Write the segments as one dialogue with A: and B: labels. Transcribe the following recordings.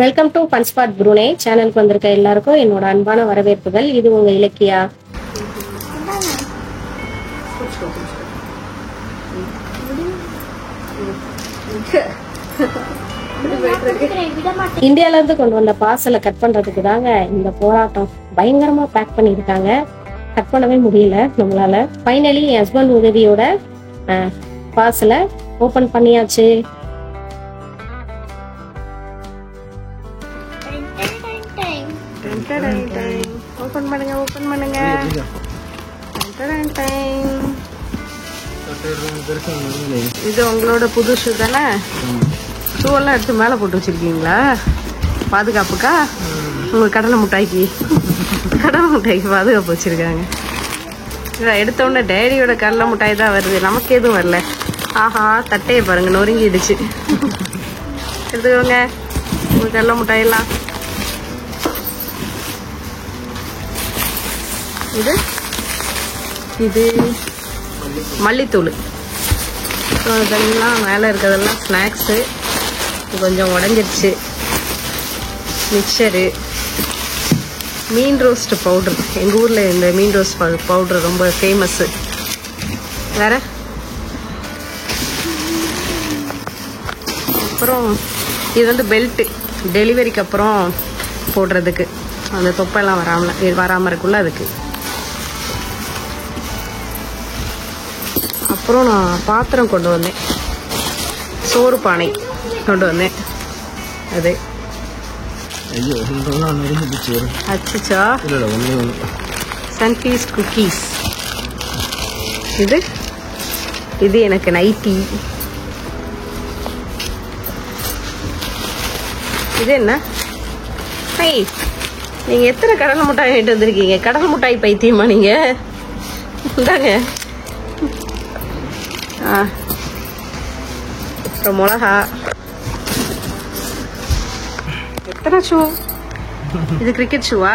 A: Welcome to fun spot Brunei சேனலுக்கு வந்திருக்க எல்லாருக்கும் என்னோட அன்பான வரவேற்புகள். இது உங்க இலக்கியா. இந்தியால இருந்து கொண்டு வந்த பார்சலை கட் பண்றதுக்கு தாங்க இந்த போராட்டம். பயங்கரமா பேக் பண்ணிருக்காங்க, கட் பண்ணவே முடியல நம்மளால. ஃபைனலி என் ஹஸ்பண்ட் உதவியோட பார்சலை ஓபன் பண்ணியாச்சு. ஓபன் பண்ணுங்க, ஓபன் பண்ணுங்க. இது உங்களோட புது ஷூ தானே? ஷூ எல்லாம் எடுத்து மேல போட்டு வச்சிருக்கீங்களா பாதுகாப்புக்கா? உங்க கடலை மிட்டாய்க்கு பாதுகாப்பு வச்சிருக்காங்க. எடுத்த உடனே டேடியோட கடலை மிட்டாய் தான் வருது, நமக்கு எதுவும் வரல. ஆஹா, தட்டையை பாருங்க நொறுங்கிடுச்சு. எடுத்துக்கோங்க உங்க கடலை மிட்டாயெல்லாம். இது இது மல்லித்தூள். இதெல்லாம் மேலே இருக்கிறதெல்லாம் ஸ்நாக்ஸு. கொஞ்சம் உடஞ்சிருச்சு. மிக்சரு, மீன் ரோஸ்ட் பவுட்ரு. எங்கள் ஊரில் இந்த மீன் ரோஸ்ட் பவுட்ரு ரொம்ப ஃபேமஸ்ஸு. வேற அப்புறம் இது வந்து பெல்ட்டு, டெலிவரிக்கு அப்புறம் போடுறதுக்கு, அந்த தொப்பெல்லாம் வராமல் இருக்குள்ள அதுக்கு. அப்புறம் நான் பாத்திரம் கொண்டு வந்தேன், சோறு பானை கொண்டு வந்தேன். அது அச்சா சன்ஃபீஸ் குக்கீஸ். இது எனக்கு நைட்டி. இது என்ன? நீங்க எத்தனை கடலை மிட்டாய் வாங்கிட்டு வந்திருக்கீங்க? கடலை மிட்டாய் பைத்தியமா நீங்க? இந்தாங்க. அப்புறம் மிளகா. எத்தனை ஷூ? இது கிரிக்கெட் ஷூவா?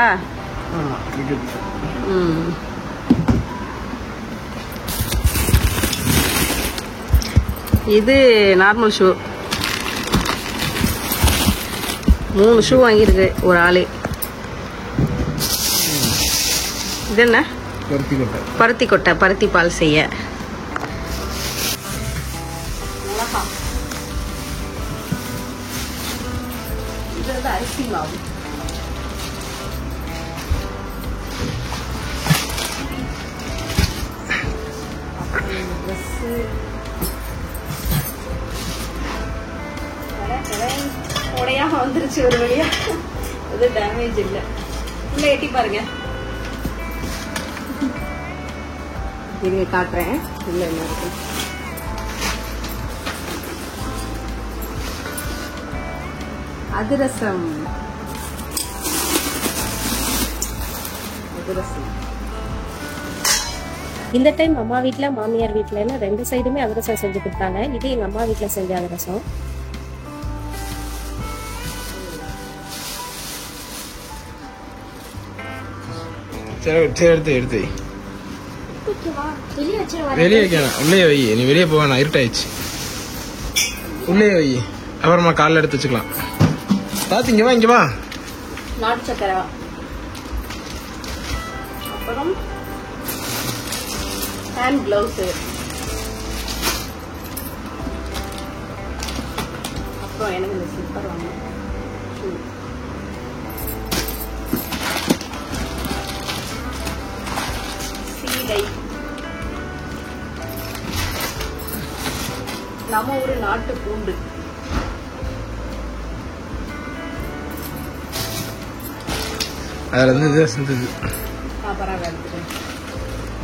A: இது நார்மல் ஷூ. 3 ஷூ வாங்கியிருக்கு ஒரு ஆளு. இது என்ன? பருத்தி கொட்டை, பருத்தி பால் செய்ய. இது வந்து அரிசி மாவு. உடையாக வந்துருச்சு ஒரு வழியா. இது டேமேஜ் இல்லை. உள்ள எட்டி பாருங்க, இருங்க காட்டுறேன். உள்ள என்ன இருக்கு? அதிரசம். இந்த டைம் அம்மா வீட்டில் மாமியார் வீட்டிலன்னு 2 சைடுமே அதிரசம் செஞ்சு கொடுத்தாங்க. இது எங்க அம்மா வீட்டில் செஞ்ச அதிரசம்.
B: எடுத்து வெளியே வைக்கணும். உள்ளே வை, நீ வெளியே போவேன், இருட்டாயிடுச்சு. உள்ளே வை, அப்புறமா காலைல எடுத்து வச்சுக்கலாம். பார்த்து இங்க வா, இங்க வா.
A: நாட்டு சக்கரை, அப்புறம் ஹேண்ட் கிளவுஸ், அப்புறம் எனக்கு இந்த ஸ்லிப்பர் வாங்க. சீடை, நம்ம ஒரு நாட்டு பூண்டு,
B: அதுல இருந்து செஞ்சது.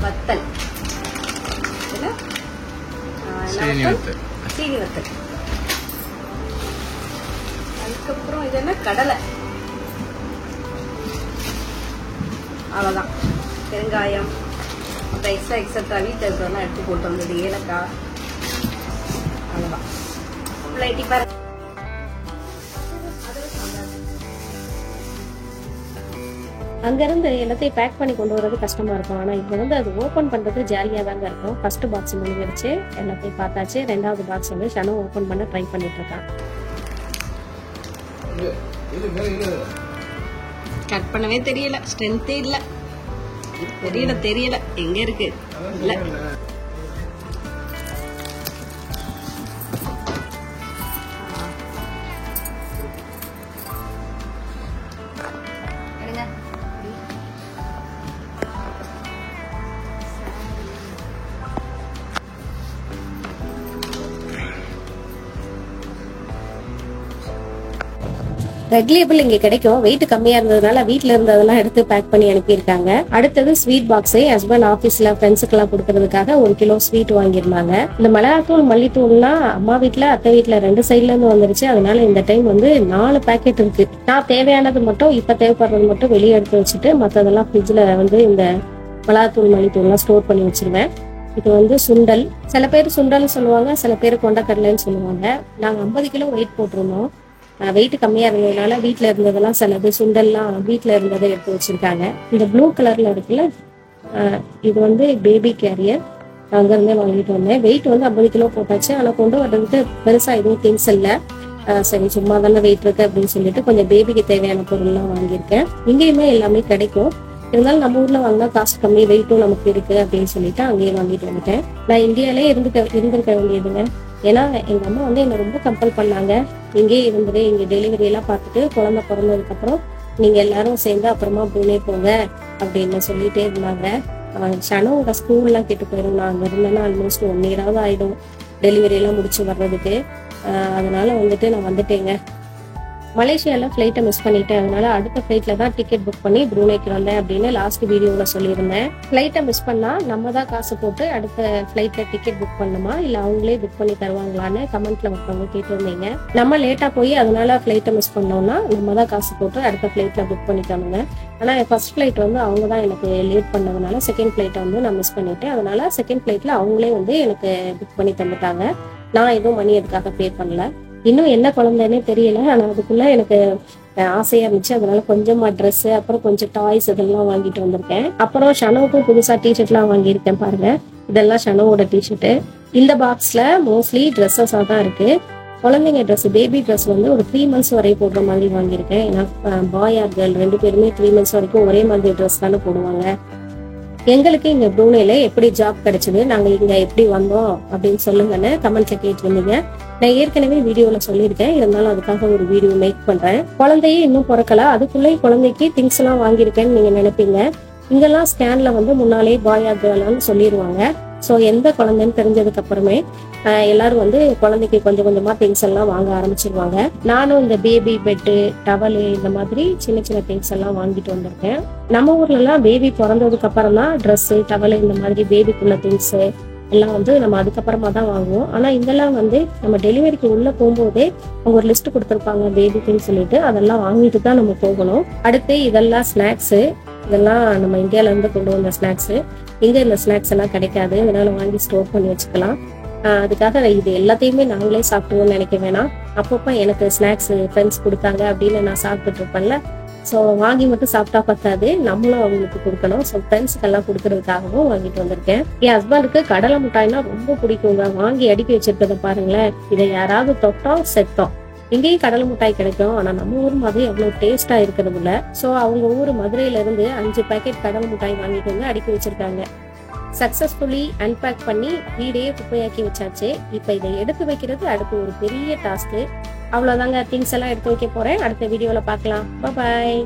A: வத்தல், சீனி வத்தல். அதுக்கப்புறம் இது என்ன? கடலை. அவ்வளோதான். பெருங்காயம், அப்புறம் எக்ஸட்ரா வீட்டில் இருக்கிறதெல்லாம் எடுத்து போட்டு வந்தது. ஏலக்காய், அவ்வளோதான். லைட்டி பாரு. அங்கிருந்து எல்லாத்தையும் பேக் பண்ணி கொண்டு வரது கஷ்டமா இருக்கும். ஆனா இப்போ வந்து அது ஓபன் பண்றது ஜாலியா தாங்க இருக்கும். ஃபர்ஸ்ட் பாக்ஸ் முடிஞ்சிருச்சு, எல்லாத்தையும் பார்த்தாச்சு. 2வது பாக்ஸ் வந்து ஷனு ஓபன் பண்ண ட்ரை பண்ணிட்டு இருக்கான். கட் பண்ணவே தெரியல, ஸ்ட்ரென்த்தே இல்ல. தெரியல எங்க இருக்கு இல்ல. ரெட் லேபிள் இங்க கிடைக்கும். வெயிட் கம்மியா இருந்ததுனால வீட்டுல இருந்ததெல்லாம் எடுத்து பேக் பண்ணி அனுப்பியிருக்காங்க. அடுத்தது ஸ்வீட் பாக்ஸ் ஹஸ்பண்ட் ஆபீஸ்ல ஃப்ரெண்ட்ஸுக்கு எல்லாம் கொடுக்கறதுக்காக 1 கிலோ ஸ்வீட் வாங்கியிருந்தாங்க. இந்த மிளகாத்தூள் மல்லித்தூள்லாம் அம்மா வீட்டுல அத்தை வீட்டுல 2 சைட்ல இருந்து வந்துருச்சு. அதனால இந்த டைம் வந்து 4 பேக்கெட் இருக்கு. நான் தேவையானது மட்டும் இப்ப தேவைப்படுறது மட்டும் வெளியே எடுத்து வச்சுட்டு மத்ததெல்லாம் ஃப்ரிட்ஜ்ல வந்து இந்த மிளகாத்தூள் மல்லித்தூள்லாம் ஸ்டோர் பண்ணி வச்சிருவேன். இது வந்து சுண்டல். சில பேர் சுண்டல்னு சொல்லுவாங்க, சில பேர் கொண்டக்கடலைன்னு சொல்லுவாங்க. நாங்க 50 கிலோ வெயிட் போட்டிருந்தோம். வெயிட் கம்மியா இருந்ததுனால வீட்டுல இருந்ததெல்லாம் சிலது சுண்டல்லாம் வீட்டுல இருந்ததை எடுத்து வச்சிருக்காங்க. இந்த ப்ளூ கலர்ல இருக்குல்ல, இது வந்து பேபி கேரியர். அங்க இருந்தே வாங்கிட்டு வந்தேன். வெயிட் வந்து 50 கிலோ போட்டாச்சு. ஆனா கொண்டு வர்றதுக்கு பெருசா எதுவும் திங்ஸ் இல்ல. சரி சும்மா தானே வெயிட் இருக்கு அப்படின்னு சொல்லிட்டு கொஞ்சம் பேபிக்கு தேவையான பொருள்லாம் வாங்கியிருக்கேன். இங்கேயுமே எல்லாமே கிடைக்கும். இருந்தாலும் நம்ம ஊர்ல வாங்கினா காசு கம்மி, வெயிட்டும் நமக்கு இருக்கு அப்படின்னு சொல்லிட்டு அங்கேயே வாங்கிட்டு வந்துட்டேன். நான் இந்தியாலே இருந்திருக்க வேண்டியதுங்க. ஏன்னா எங்க அம்மா வந்து என்னை ரொம்ப கம்பல் பண்ணாங்க, இங்கே இருந்துட்டு இங்க டெலிவரி எல்லாம் பார்த்துட்டு குழந்தை பிறந்ததுக்கு அப்புறம் நீங்க எல்லாரும் சேர்ந்து அப்புறமா புனே போங்க அப்படின்னு சொல்லிட்டே இருந்தாங்க. ஷனோட ஸ்கூல்லாம் கேட்டு போயிடும். நான் அங்க இருந்தேன்னா ஆல்மோஸ்ட் 1 இயராவது ஆயிடும் டெலிவரி எல்லாம் முடிச்சு வர்றதுக்கு. அதனால வந்துட்டு நான் வந்துட்டேங்க. மலேசியால ஃபிளைட்டை மிஸ் பண்ணிட்டேன். அதனால அடுத்த ஃபிளைட்ல தான் டிக்கெட் புக் பண்ணி ப்ரூனேக்கு வந்தேன் அப்படின்னு லாஸ்ட் வீடியோல சொல்லியிருந்தேன். ஃபிளைட்டை மிஸ் பண்ணா நம்ம தான் காசு போட்டு அடுத்த ஃபிளைட்ல டிக்கெட் புக் பண்ணுமா இல்ல அவங்களே புக் பண்ணி தருவாங்களான்னு கமெண்ட்ல ஒருத்தவங்க கேட்டிருந்தீங்க. நம்ம லேட்டா போய் அதனால ஃபிளைட்டை மிஸ் பண்ணோம்னா நம்ம தான் காசு போட்டு அடுத்த ஃபிளைட்ல புக் பண்ணி தருவாங்க. ஆனா ஃபர்ஸ்ட் ஃபிளைட் வந்து அவங்க தான் எனக்கு லேட் பண்ணதுனால செகண்ட் ஃபிளைட்டை வந்து நான் மிஸ் பண்ணிட்டேன். அதனால செகண்ட் ஃபிளைட்ல அவங்களே வந்து எனக்கு புக் பண்ணி தந்துட்டாங்க. நான் எதுவும் மணி அதுக்காக பே பண்ணல. இன்னும் என்ன குழந்தைன்னே தெரியல. ஆனா அதுக்குள்ள எனக்கு ஆசையா இருந்துச்சு. அதனால கொஞ்சமா ட்ரெஸ், அப்புறம் கொஞ்சம் டாய்ஸ் இதெல்லாம் வாங்கிட்டு வந்திருக்கேன். அப்புறம் ஷனோவுக்கும் புதுசா டிஷர்ட் எல்லாம் வாங்கியிருக்கேன். பாருங்க, இதெல்லாம் ஷனோவோட டிஷர்ட். இந்த பாக்ஸ்ல மோஸ்ட்லி ட்ரெஸ்ஸஸா தான் இருக்கு. குழந்தைங்க ட்ரெஸ், பேபி ட்ரெஸ் வந்து ஒரு 3 மந்த்ஸ் வரை போடுற மாதிரி வாங்கியிருக்கேன். ஏன்னா பாய் ஆர் கேர்ள் 2 பேருமே 3 மந்த்ஸ் வரைக்கும் ஒரே மாதிரி ட்ரெஸ் தானே போடுவாங்க. எங்களுக்கு இங்க ப்ரூனேல எப்படி ஜாப் கிடைச்சது, நாங்க இங்க எப்படி வந்தோம் அப்படின்னு சொல்லுங்கன்னு கமெண்ட்ல கேட்டிருந்தீங்க. நான் ஏற்கனவே வீடியோல சொல்லியிருக்கேன். இருந்தாலும் அதுக்காக ஒரு வீடியோ மேக் பண்றேன். குழந்தையே இன்னும் பிறக்கல, அதுக்குள்ளே குழந்தைக்கு திங்ஸ் எல்லாம் வாங்கியிருக்கேன்னு நீங்க நினைப்பீங்க. இங்கெல்லாம் ஸ்கேன்ல வந்து முன்னாலே பாய் ஆர் கேர்ள்னு சொல்லிடுவாங்க. ஸோ எந்த குழந்தைன்னு தெரிஞ்சதுக்கு அப்புறமே எல்லாரும் வந்து குழந்தைக்கு கொஞ்சம் கொஞ்சமா திங்ஸ் எல்லாம் வாங்க ஆரம்பிச்சிருவாங்க. நானும் இந்த பேபி பெட்டு, டவலு இந்த மாதிரி சின்ன சின்ன திங்ஸ் எல்லாம் வாங்கிட்டு வந்திருக்கேன். நம்ம ஊர்ல எல்லாம் பேபி பிறந்ததுக்கு அப்புறம் தான் ட்ரெஸ், டவலு இந்த மாதிரி பேபிக்குள்ள திங்ஸ் எல்லாம் வந்து நம்ம அதுக்கப்புறமா தான் வாங்குவோம். ஆனா இங்கெல்லாம் வந்து நம்ம டெலிவரிக்கு உள்ள போகும்போதே அவங்க ஒரு லிஸ்ட் கொடுத்துருப்பாங்க பேபிக்குன்னு சொல்லிட்டு, அதெல்லாம் வாங்கிட்டு தான் நம்ம போகணும். அடுத்து இதெல்லாம் ஸ்நாக்ஸ். இதெல்லாம் நம்ம இந்தியால இருந்து கொண்டு வந்த ஸ்நாக்ஸ். இங்க இந்த ஸ்நாக்ஸ் எல்லாம் கிடைக்காது, அதனால வாங்கி ஸ்டோர் பண்ணி வச்சுக்கலாம். அதுக்காக இது எல்லாத்தையுமே நாங்களே சாப்பிடுவோம்னு நினைக்க வேணாம். அப்பப்போ எனக்கு ஸ்நாக்ஸ் ஃப்ரெண்ட்ஸ் கொடுத்தாங்க அப்படின்னு நான் சாப்பிட்டுட்டு இருப்பேன்ல. ஸோ வாங்கி மட்டும் சாப்பிட்டா பத்தாது, நம்மளும் அவங்களுக்கு கொடுக்கணும். ஸோ ஃப்ரெண்ட்ஸுக்கு எல்லாம் கொடுக்கறதுக்காகவும் வாங்கிட்டு வந்திருக்கேன். என் ஹஸ்பண்டுக்கு கடலை மிட்டாய்னா ரொம்ப பிடிக்குங்க. வாங்கி அடுக்கி வச்சிருக்கத பாருங்களேன். இதை யாராவது தொட்டோம் செத்தோம். இங்கேயும் கடலை மிட்டாய் கிடைக்கும், ஆனா நம்ம ஊர் மாதிரி அவ்வளவு டேஸ்டா இருக்கிறது இல்ல. ஸோ அவங்க ஊர் மதுரையில இருந்து 5 பேக்கெட் கடலை மிட்டாய் வாங்கிட்டு வந்து அடுக்கி வச்சிருக்காங்க. சக்சஸ்ஃபுல்லி அன்பேக் பண்ணி வீடே குப்பையாக்கி வச்சாச்சு. இப்ப இதை எடுத்து வைக்கிறது அடுத்து ஒரு பெரிய டாஸ்க். அவ்வளவுதாங்க, திங்ஸ் எல்லாம் எடுத்து வைக்க போறேன். அடுத்த வீடியோல பார்க்கலாம். பாய்.